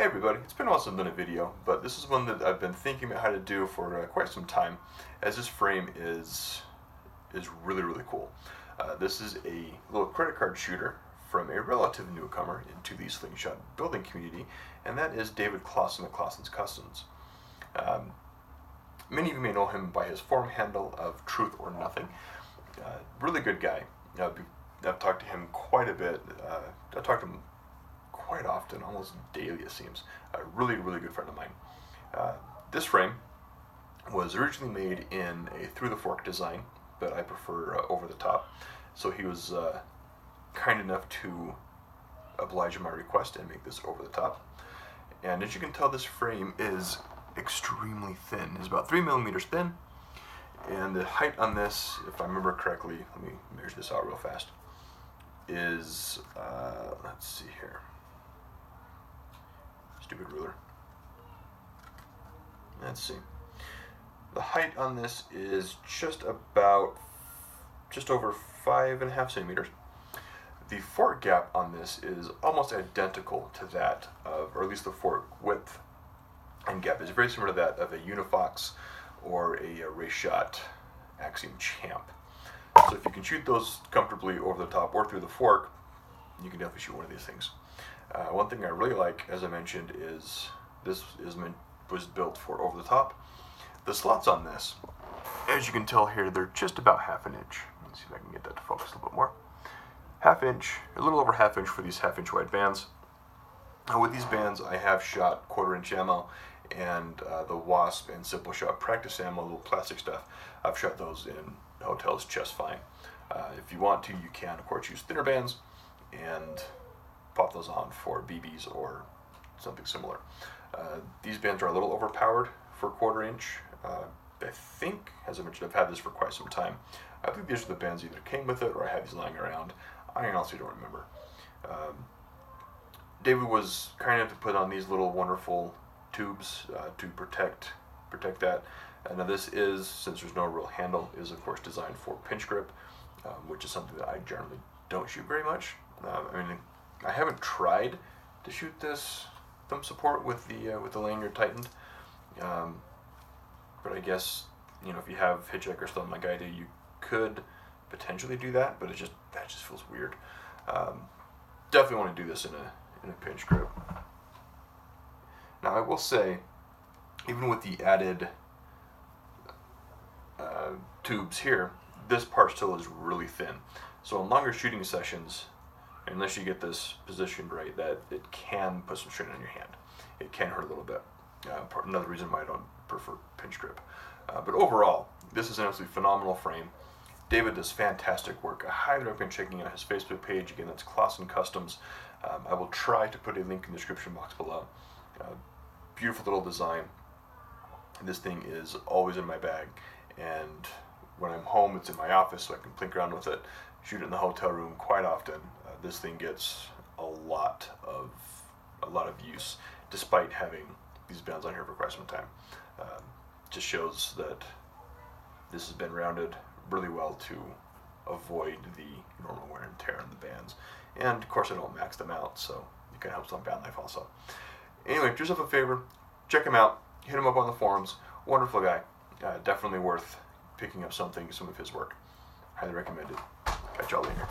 Hey everybody, it's been a while since I've done a video, but this is one that I've been thinking about how to do for quite some time, as this frame is really cool. This is a little credit card shooter from a relative newcomer into the Slingshot building community, and that is David Closson at Closson Customs. Many of you may know him by his forum handle of Truth or Nothing. Really good guy. I've talked to him quite a bit. I talk to him quite often, almost daily it seems. A really good friend of mine. This frame was originally made in a through the fork design, but I prefer over the top. So he was kind enough to oblige my request and make this over the top. And as you can tell, this frame is extremely thin. It's about 3 millimeters thin, and the height on this, if I remember correctly, let me measure this out real fast, is let's see here. Stupid ruler. Let's see. The height on this is just over 5.5 centimeters. The fork gap on this is almost identical to that of, or at least the fork width and gap is very similar to that of a Unifox or a Race Shot Axiom Champ. So if you can shoot those comfortably over the top or through the fork, you can definitely shoot one of these things. One thing I really like, as I mentioned, is this was built for over the top. The slots on this, as you can tell here, they're just about 1/2 inch. Let's see if I can get that to focus a little bit more. 1/2 inch, a little over 1/2 inch for these 1/2 inch wide bands. With these bands, I have shot 1/4 inch ammo and the Wasp and Simple Shot practice ammo, little plastic stuff. I've shot those in hotels just fine. If you want to, you can, of course, use thinner bands and pop those on for BBs or something similar. These bands are a little overpowered for 1/4 inch. I think, as I mentioned, I've had this for quite some time. I think these are the bands either came with it or I had these lying around. I honestly don't remember. David was kind enough to put on these little wonderful tubes to protect that. Now this is, since there's no real handle, is of course designed for pinch grip, which is something that I generally don't shoot very much. I mean, I haven't tried to shoot this thumb support with the lanyard tightened, but I guess, you know, if you have hitchhiker thumb like I do, you could potentially do that, but that just feels weird. Definitely want to do this in a pinch grip. Now I will say, even with the added tubes here, this part still is really thin. So in longer shooting sessions, unless you get this positioned right, that it can put some strain on your hand. It can hurt a little bit. Another reason why I don't prefer pinch grip. But overall, this is an absolutely phenomenal frame. David does fantastic work. I highly recommend checking out his Facebook page. Again, that's Closson Customs. I will try to put a link in the description box below. Beautiful little design. This thing is always in my bag, and when I'm home, it's in my office, so I can plink around with it. Shoot it in the hotel room quite often. This thing gets a lot of use, despite having these bands on here for quite some time. Just shows that this has been rounded really well to avoid the normal wear and tear on the bands. And of course I don't max them out, so it kind of helps on band life also. Anyway, do yourself a favor, check him out, hit him up on the forums. Wonderful guy. Definitely worth picking up some of his work. Highly recommended. Catch y'all later.